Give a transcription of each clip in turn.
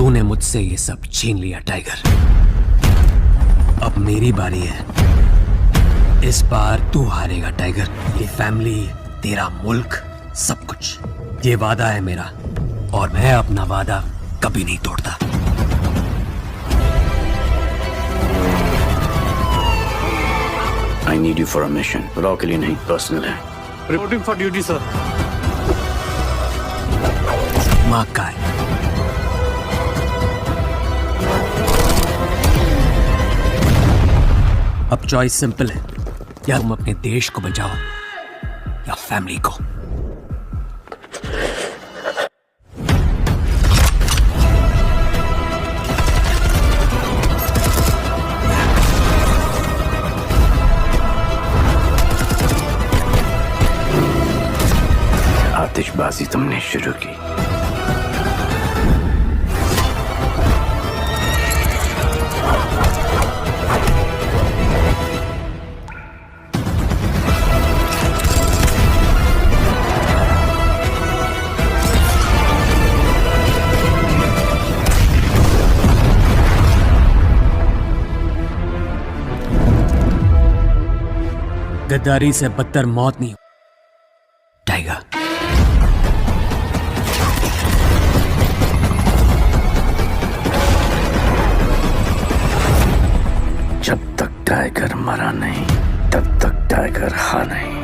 तूने मुझसे ये सब छीन लिया टाइगर। अब मेरी बारी है। इस बार तू हारेगा टाइगर। ये फैमिली, तेरा मुल्क, सब कुछ, ये वादा है मेरा और मैं अपना वादा कभी नहीं तोड़ता। I need you for a mission. Raw के लिए नहीं, पर्सनल है। Reporting for duty sir. माँ का है। अब चॉइस सिंपल है, या तुम अपने देश को बचाओ या फैमिली को। आतिशबाजी तुमने शुरू की। गद्दारी से बदतर मौत नहीं टाइगर। जब तक टाइगर मरा नहीं, तब तक टाइगर हारा नहीं।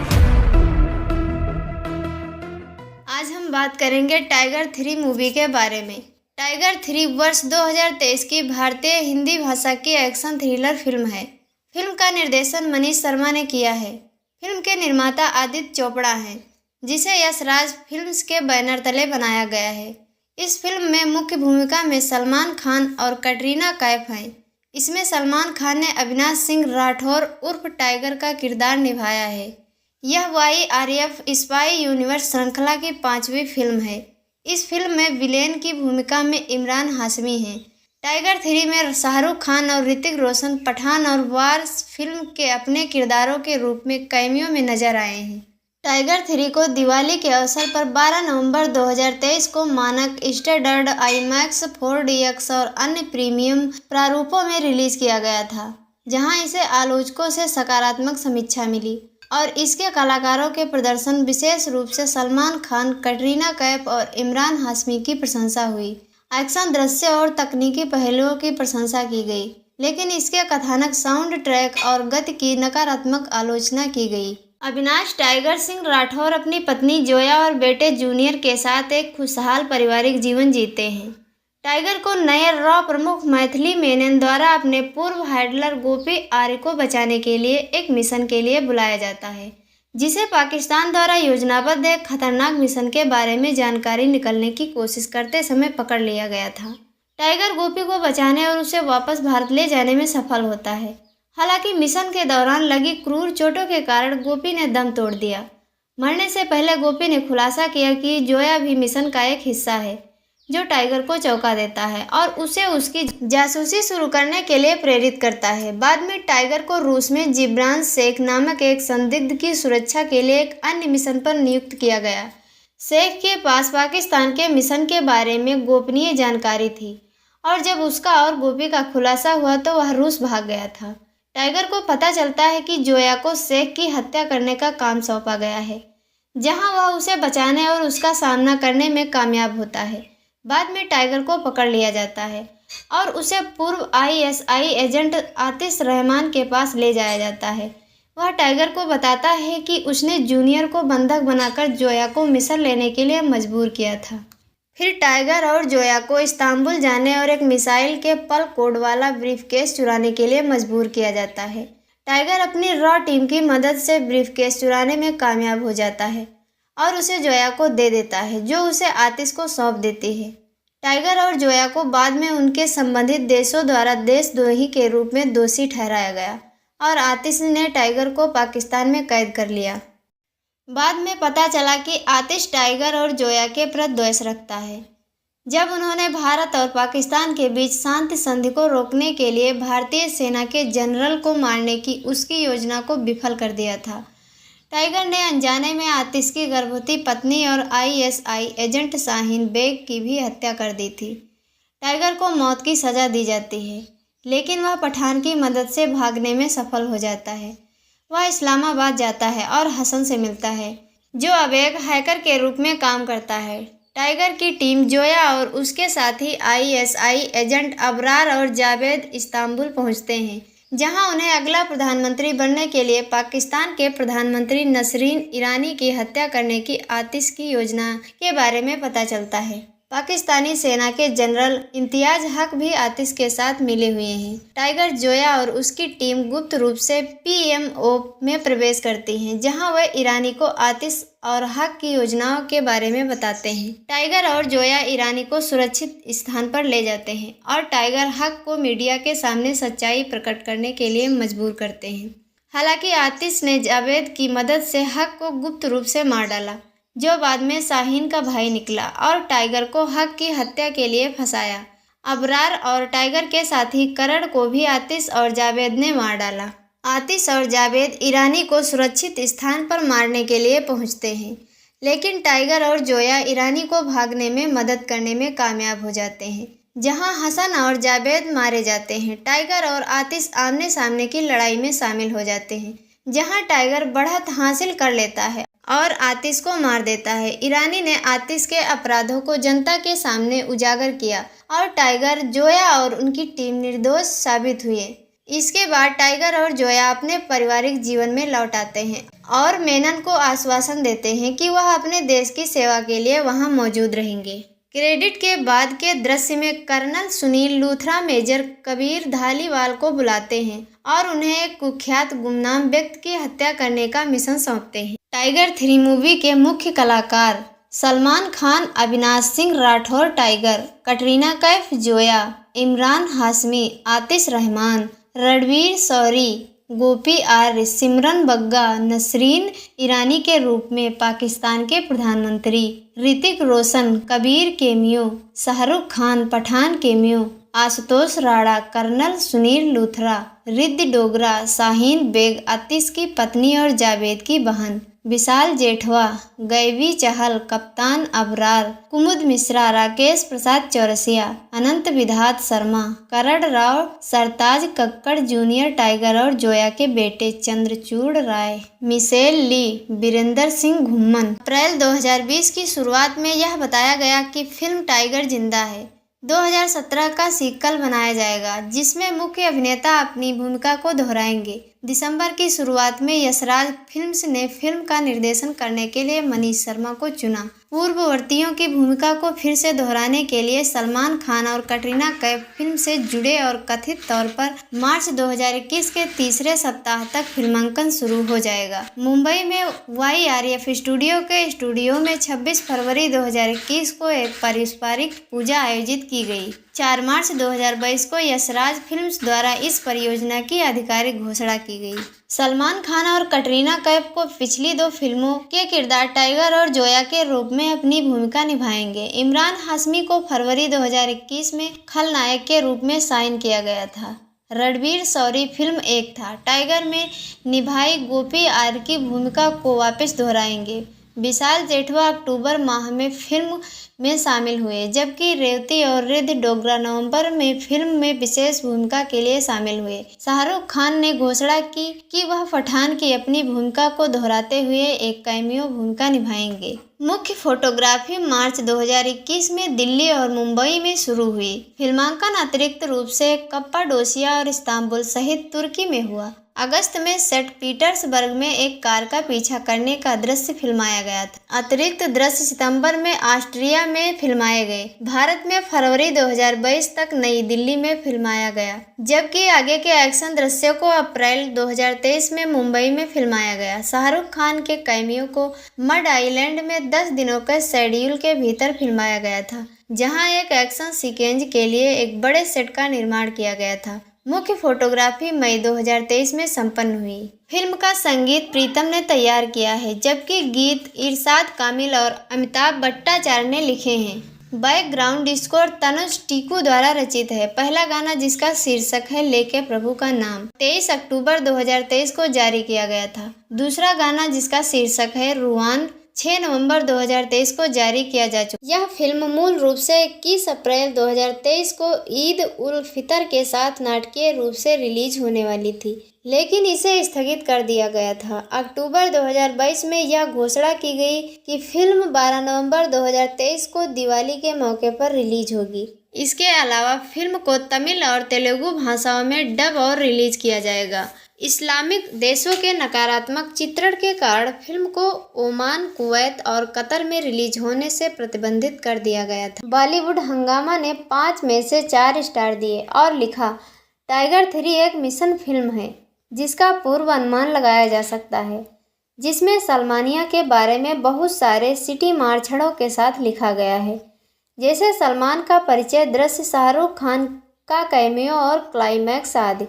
आज हम बात करेंगे टाइगर 3 मूवी के बारे में। टाइगर 3 वर्ष 2023 की भारतीय हिंदी भाषा की एक्शन थ्रिलर फिल्म है। फिल्म का निर्देशन मनीष शर्मा ने किया है। फिल्म के निर्माता आदित्य चोपड़ा हैं, जिसे यशराज फिल्म्स के बैनर तले बनाया गया है। इस फिल्म में मुख्य भूमिका में सलमान खान और कटरीना कैफ हैं। इसमें सलमान खान ने अविनाश सिंह राठौर उर्फ टाइगर का किरदार निभाया है। यह YRF स्पाई यूनिवर्स श्रृंखला की 5वीं फिल्म है। इस फिल्म में विलेन की भूमिका में इमरान हाशमी हैं। टाइगर 3 में शाहरुख खान और ऋतिक रोशन पठान और वार फिल्म के अपने किरदारों के रूप में कैमियो में नजर आए हैं। टाइगर 3 को दिवाली के अवसर पर 12 नवंबर 2023 को मानक स्टैंडर्ड IMAX 4DX और अन्य प्रीमियम प्रारूपों में रिलीज किया गया था, जहां इसे आलोचकों से सकारात्मक समीक्षा मिली और इसके कलाकारों के प्रदर्शन, विशेष रूप से सलमान खान, कटरीना कैफ और इमरान हाशमी की प्रशंसा हुई। एक्शन दृश्य और तकनीकी पहलुओं की प्रशंसा की गई, लेकिन इसके कथानक, साउंड ट्रैक और गति की नकारात्मक आलोचना की गई। अविनाश टाइगर सिंह राठौर अपनी पत्नी जोया और बेटे जूनियर के साथ एक खुशहाल पारिवारिक जीवन जीते हैं। टाइगर को नए रॉ प्रमुख मैथिली मेनन द्वारा अपने पूर्व हैंडलर गोपी आर्य को बचाने के लिए एक मिशन के लिए बुलाया जाता है, जिसे पाकिस्तान द्वारा योजनाबद्ध एक खतरनाक मिशन के बारे में जानकारी निकलने की कोशिश करते समय पकड़ लिया गया था। टाइगर गोपी को बचाने और उसे वापस भारत ले जाने में सफल होता है। हालांकि मिशन के दौरान लगी क्रूर चोटों के कारण गोपी ने दम तोड़ दिया। मरने से पहले गोपी ने खुलासा किया कि जोया भी मिशन का एक हिस्सा है, जो टाइगर को चौंका देता है और उसे उसकी जासूसी शुरू करने के लिए प्रेरित करता है। बाद में टाइगर को रूस में जिब्रान शेख नामक एक संदिग्ध की सुरक्षा के लिए एक अन्य मिशन पर नियुक्त किया गया। शेख के पास पाकिस्तान के मिशन के बारे में गोपनीय जानकारी थी और जब उसका और गोपी का खुलासा हुआ तो वह रूस भाग गया था। टाइगर को पता चलता है कि जोया को शेख की हत्या करने का काम सौंपा गया है, जहां वह उसे बचाने और उसका सामना करने में कामयाब होता है। बाद में टाइगर को पकड़ लिया जाता है और उसे पूर्व ISI एजेंट आतिश रहमान के पास ले जाया जाता है। वह टाइगर को बताता है कि उसने जूनियर को बंधक बनाकर जोया को मिस्र लेने के लिए मजबूर किया था। फिर टाइगर और जोया को इस्तांबुल जाने और एक मिसाइल के पल कोड वाला ब्रीफकेस चुराने के लिए मजबूर किया जाता है। टाइगर अपनी रॉ टीम की मदद से ब्रीफकेस चुराने में कामयाब हो जाता है और उसे जोया को दे देता है, जो उसे आतिश को सौंप देती है। टाइगर और जोया को बाद में उनके संबंधित देशों द्वारा देशद्रोही के रूप में दोषी ठहराया गया और आतिश ने टाइगर को पाकिस्तान में कैद कर लिया। बाद में पता चला कि आतिश टाइगर और जोया के प्रति द्वेष रखता है। जब उन्होंने भारत और पाकिस्तान के बीच शांति संधि को रोकने के लिए भारतीय सेना के जनरल को मारने की उसकी योजना को विफल कर दिया था। टाइगर ने अनजाने में आतिश की गर्भवती पत्नी और ISI एजेंट शाहीन बेग की भी हत्या कर दी थी। टाइगर को मौत की सज़ा दी जाती है, लेकिन वह पठान की मदद से भागने में सफल हो जाता है। वह इस्लामाबाद जाता है और हसन से मिलता है, जो अब एक हैकर के रूप में काम करता है। टाइगर की टीम जोया और उसके साथी ISI एजेंट अबरार और जावेद इस्तांबुल पहुंचते हैं, जहां उन्हें अगला प्रधानमंत्री बनने के लिए पाकिस्तान के प्रधानमंत्री नसरीन ईरानी की हत्या करने की आतिश की योजना के बारे में पता चलता है। पाकिस्तानी सेना के जनरल इम्तियाज हक भी आतिश के साथ मिले हुए हैं। टाइगर जोया और उसकी टीम गुप्त रूप से PMO में प्रवेश करती हैं, जहां वह ईरानी को आतिश और हक की योजनाओं के बारे में बताते हैं। टाइगर और जोया ईरानी को सुरक्षित स्थान पर ले जाते हैं और टाइगर हक को मीडिया के सामने सच्चाई प्रकट करने के लिए मजबूर करते हैं। हालांकि आतिश ने जावेद की मदद से हक को गुप्त रूप से मार डाला, जो बाद में शाहीन का भाई निकला और टाइगर को हक की हत्या के लिए फंसाया। अबरार और टाइगर के साथी करण को भी आतिश और जावेद ने मार डाला। आतिश और जावेद ईरानी को सुरक्षित स्थान पर मारने के लिए पहुंचते हैं, लेकिन टाइगर और जोया ईरानी को भागने में मदद करने में कामयाब हो जाते हैं, जहां हसन और जावेद मारे जाते हैं। टाइगर और आतिश आमने सामने की लड़ाई में शामिल हो जाते हैं, जहां टाइगर बढ़त हासिल कर लेता है और आतिश को मार देता है। ईरानी ने आतिश के अपराधों को जनता के सामने उजागर किया और टाइगर, जोया और उनकी टीम निर्दोष साबित हुए। इसके बाद टाइगर और जोया अपने पारिवारिक जीवन में लौट आते हैं और मेनन को आश्वासन देते हैं कि वह अपने देश की सेवा के लिए वहां मौजूद रहेंगे। क्रेडिट के बाद के दृश्य में कर्नल सुनील लूथरा मेजर कबीर धालीवाल को बुलाते हैं और उन्हें एक कुख्यात गुमनाम व्यक्ति की हत्या करने का मिशन सौंपते हैं। टाइगर 3 मूवी के मुख्य कलाकार सलमान खान, अविनाश सिंह राठौर टाइगर, कटरीना कैफ जोया, इमरान हाशमी, आतिश रहमान, रणवीर शौरी, गोपी आर्य, सिमरन बग्गा, नसरीन ईरानी के रूप में पाकिस्तान के प्रधानमंत्री, Hrithik Roshan, Kabir cameo, Shahrukh Khan Pathaan cameo, Ashutosh Rana, colonel Sunil Luthra, Riddhi Dogra, Shaheen Baig Atish की पत्नी और जावेद की बहन, विशाल जेठवा, गैवी चहल, कप्तान अबरार, कुमुद मिश्रा, राकेश प्रसाद चौरसिया, अनंत विधात शर्मा, करण राव, सरताज कक्कड़ जूनियर, टाइगर और जोया के बेटे चंद्रचूड़ राय, मिशेल ली, बीरेंद्र सिंह घुम्मन। अप्रैल 2020 की शुरुआत में यह बताया गया कि फिल्म टाइगर जिंदा है 2017 का सीक्वल बनाया जाएगा, जिसमें मुख्य अभिनेता अपनी भूमिका को दोहराएंगे। दिसंबर की शुरुआत में यशराज फिल्म्स ने फिल्म का निर्देशन करने के लिए मनीष शर्मा को चुना। पूर्ववर्तियों की भूमिका को फिर से दोहराने के लिए सलमान खान और कटरीना कैफ फिल्म से जुड़े और कथित तौर पर मार्च 2021 के तीसरे सप्ताह तक फिल्मांकन शुरू हो जाएगा। मुंबई में YRF स्टूडियो के स्टूडियो में 26 फरवरी 2021 को एक पारंपरिक पूजा आयोजित की गई। 4 मार्च 2022 को यशराज फिल्म्स द्वारा इस परियोजना की आधिकारिक घोषणा की गई। सलमान खान और कटरीना कैफ को पिछली 2 फिल्मों के किरदार टाइगर और जोया के रूप में अपनी भूमिका निभाएंगे। इमरान हाशमी को फरवरी 2021 में खलनायक के रूप में साइन किया गया था। रणवीर शौरी फिल्म 1 था टाइगर में निभाई गोपी आर्य की भूमिका को वापस दोहराएंगे। विशाल जेठवा अक्टूबर माह में फिल्म में शामिल हुए, जबकि रेवती और रिद्धि डोगरा नवंबर में फिल्म में विशेष भूमिका के लिए शामिल हुए। शाहरुख खान ने घोषणा की कि वह पठान की अपनी भूमिका को दोहराते हुए एक कैमियो भूमिका निभाएंगे। मुख्य फोटोग्राफी मार्च 2021 में दिल्ली और मुंबई में शुरू हुई। फिल्मांकन अतिरिक्त रूप से कप्पाडोसिया और इस्तांबुल सहित तुर्की में हुआ। अगस्त में सेंट पीटर्सबर्ग में एक कार का पीछा करने का दृश्य फिल्माया गया था। अतिरिक्त दृश्य सितंबर में ऑस्ट्रिया में फिल्माए गए। भारत में फरवरी 2022 तक नई दिल्ली में फिल्माया गया, जबकि आगे के एक्शन दृश्यों को अप्रैल 2023 में मुंबई में फिल्माया गया। शाहरुख खान के कैमियो को मड आइलैंड में 10 दिनों के शेड्यूल के भीतर फिल्माया गया था, जहां एक एक्शन सीक्वेंस के लिए एक बड़े सेट का निर्माण किया गया था। मुख्य फोटोग्राफी मई 2023 में संपन्न हुई। फिल्म का संगीत प्रीतम ने तैयार किया है, जबकि गीत इरशाद कामिल और अमिताभ भट्टाचार्य ने लिखे हैं। बैकग्राउंड स्कोर तनुज टीकू द्वारा रचित है। पहला गाना, जिसका शीर्षक है लेके प्रभु का नाम, 23 अक्टूबर 2023 को जारी किया गया था। दूसरा गाना, जिसका शीर्षक है रूहान, 6 नवंबर 2023 को जारी किया जा चुका। यह फिल्म मूल रूप से 21 अप्रैल 2023 को ईद उल फितर के साथ नाटकीय रूप से रिलीज होने वाली थी, लेकिन इसे स्थगित कर दिया गया था। अक्टूबर 2022 में यह घोषणा की गई कि फिल्म 12 नवंबर 2023 को दिवाली के मौके पर रिलीज होगी। इसके अलावा फिल्म को तमिल और तेलुगु भाषाओं में डब और रिलीज किया जाएगा। इस्लामिक देशों के नकारात्मक चित्रण के कारण फिल्म को ओमान, कुवैत और कतर में रिलीज होने से प्रतिबंधित कर दिया गया था। बॉलीवुड हंगामा ने 5 में से 4 स्टार दिए और लिखा, टाइगर 3 एक मिशन फिल्म है जिसका पूर्व अनुमान लगाया जा सकता है, जिसमें सलमानिया के बारे में बहुत सारे सिटी मार्छड़ों के साथ लिखा गया है, जैसे सलमान का परिचय दृश्य, शाहरुख खान का कैमियो और क्लाइमैक्स आदि।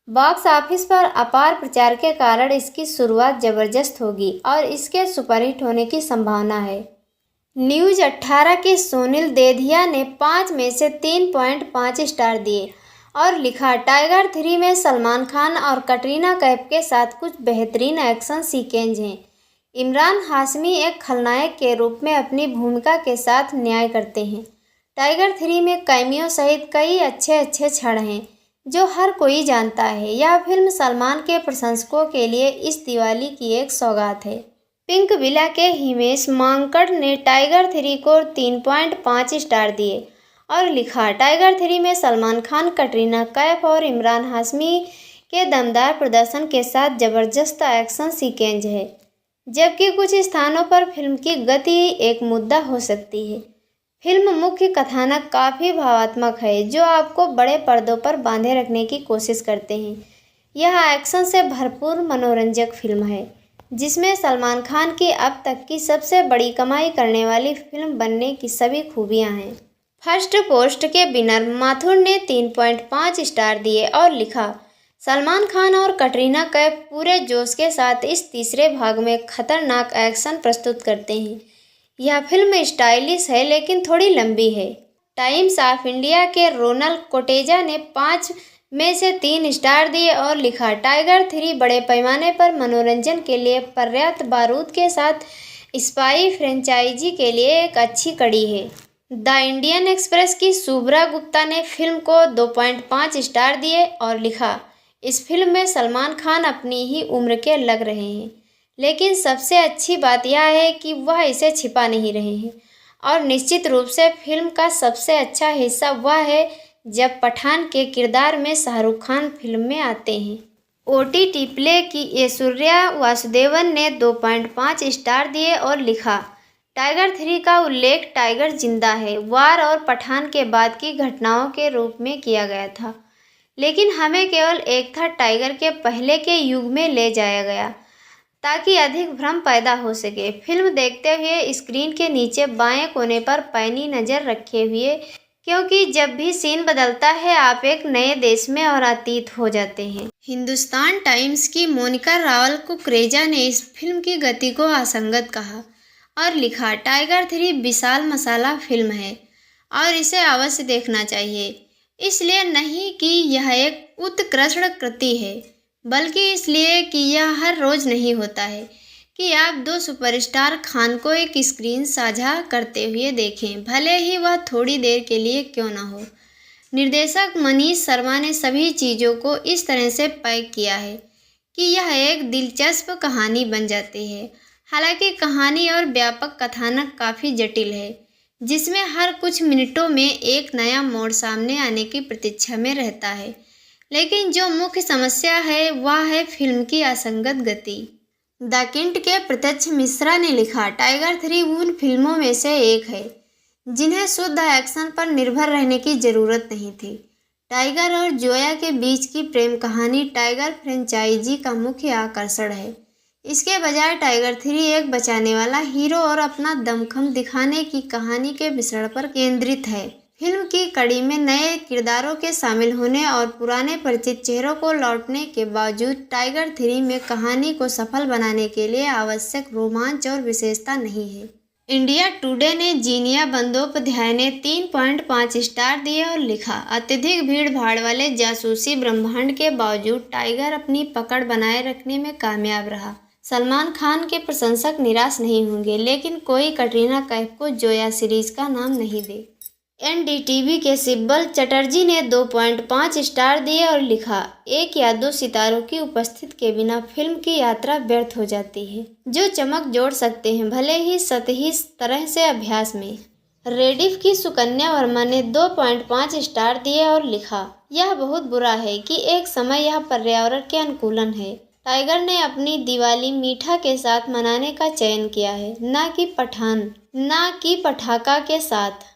बॉक्स ऑफिस पर अपार प्रचार के कारण इसकी शुरुआत जबरदस्त होगी और इसके सुपरहिट होने की संभावना है। न्यूज़ 18 के सोनिल देधिया ने 5 में से 3.5 स्टार दिए और लिखा, टाइगर 3 में सलमान खान और कटरीना कैफ के साथ कुछ बेहतरीन एक्शन सीक्वेंस हैं। इमरान हाशमी एक खलनायक के रूप में अपनी भूमिका के साथ न्याय करते हैं। टाइगर 3 में कैमियो सहित कई अच्छे क्षण हैं जो हर कोई जानता है। यह फिल्म सलमान के प्रशंसकों के लिए इस दिवाली की एक सौगात है। पिंक विला के हिमेश मांकड़ ने टाइगर 3 को 3.5 स्टार दिए और लिखा, टाइगर 3 में सलमान खान, कटरीना कैफ और इमरान हाशमी के दमदार प्रदर्शन के साथ जबरदस्त एक्शन सीक्वेंस है, जबकि कुछ स्थानों पर फिल्म की गति एक मुद्दा हो सकती है। फिल्म मुख्य कथानक काफ़ी भावात्मक है जो आपको बड़े पर्दों पर बांधे रखने की कोशिश करते हैं। यह एक्शन से भरपूर मनोरंजक फिल्म है जिसमें सलमान खान की अब तक की सबसे बड़ी कमाई करने वाली फिल्म बनने की सभी खूबियां हैं। फर्स्ट पोस्ट के विनर माथुर ने 3.5 स्टार दिए और लिखा, सलमान खान और कटरीना कैफ पूरे जोश के साथ इस तीसरे भाग में खतरनाक एक्शन प्रस्तुत करते हैं। यह फिल्म स्टाइलिश है लेकिन थोड़ी लंबी है। टाइम्स ऑफ इंडिया के रोनल कोटेजा ने 5 में से 3 स्टार दिए और लिखा, टाइगर 3 बड़े पैमाने पर मनोरंजन के लिए पर्याप्त बारूद के साथ स्पाई फ्रेंचाइजी के लिए एक अच्छी कड़ी है। द इंडियन एक्सप्रेस की शुभ्रा गुप्ता ने फिल्म को 2.5 स्टार दिए और लिखा, इस फिल्म में सलमान खान अपनी ही उम्र के लग रहे हैं, लेकिन सबसे अच्छी बात यह है कि वह इसे छिपा नहीं रहे हैं और निश्चित रूप से फिल्म का सबसे अच्छा हिस्सा वह है जब पठान के किरदार में शाहरुख खान फिल्म में आते हैं। OTT प्ले की ऐश्वर्या वासुदेवन ने 2.5 स्टार दिए और लिखा, टाइगर 3 का उल्लेख टाइगर जिंदा है वार और पठान के बाद की घटनाओं के रूप में किया गया था, लेकिन हमें केवल एक था टाइगर के पहले के युग में ले जाया गया ताकि अधिक भ्रम पैदा हो सके। फिल्म देखते हुए स्क्रीन के नीचे बाएं कोने पर पैनी नज़र रखे हुए, क्योंकि जब भी सीन बदलता है आप एक नए देश में और अतीत हो जाते हैं। हिंदुस्तान टाइम्स की मोनिका रावल कुकरेजा ने इस फिल्म की गति को असंगत कहा और लिखा, टाइगर 3 विशाल मसाला फिल्म है और इसे अवश्य देखना चाहिए, इसलिए नहीं कि यह एक उत्कृष्ट कृति है, बल्कि इसलिए कि यह हर रोज़ नहीं होता है कि आप 2 सुपरस्टार खान को एक स्क्रीन साझा करते हुए देखें, भले ही वह थोड़ी देर के लिए क्यों न हो। निर्देशक मनीष शर्मा ने सभी चीज़ों को इस तरह से पैक किया है कि यह एक दिलचस्प कहानी बन जाती है। हालांकि कहानी और व्यापक कथानक काफ़ी जटिल है, जिसमें हर कुछ मिनटों में एक नया मोड़ सामने आने की प्रतीक्षा में रहता है, लेकिन जो मुख्य समस्या है वह है फिल्म की असंगत गति। द किंट के प्रत्यक्ष मिश्रा ने लिखा, टाइगर 3 उन फिल्मों में से एक है जिन्हें शुद्ध एक्शन पर निर्भर रहने की ज़रूरत नहीं थी। टाइगर और जोया के बीच की प्रेम कहानी टाइगर फ्रेंचाइजी का मुख्य आकर्षण है। इसके बजाय टाइगर 3 एक बचाने वाला हीरो और अपना दमखम दिखाने की कहानी के मिश्रण पर केंद्रित है। फिल्म की कड़ी में नए किरदारों के शामिल होने और पुराने परिचित चेहरों को लौटने के बावजूद टाइगर 3 में कहानी को सफल बनाने के लिए आवश्यक रोमांच और विशेषता नहीं है। इंडिया टुडे ने जीनिया बंदोपाध्याय ने 3.5 स्टार दिए और लिखा, अत्यधिक भीड़ भाड़ वाले जासूसी ब्रह्मांड के बावजूद टाइगर अपनी पकड़ बनाए रखने में कामयाब रहा। सलमान खान के प्रशंसक निराश नहीं होंगे, लेकिन कोई कटरीना कैफ को जोया सीरीज का नाम नहीं दे। एनडीटीवी के सिब्बल चटर्जी ने 2.5 स्टार दिए और लिखा, एक या दो सितारों की उपस्थिति के बिना फिल्म की यात्रा व्यर्थ हो जाती है, जो चमक जोड़ सकते हैं भले ही सतही तरह से अभ्यास में। रेडिफ की सुकन्या वर्मा ने 2.5 स्टार दिए और लिखा, यह बहुत बुरा है कि एक समय यह पर्यावरण के अनुकूलन है। टाइगर ने अपनी दिवाली मीठा के साथ मनाने का चयन किया है, ना कि पठाका के साथ।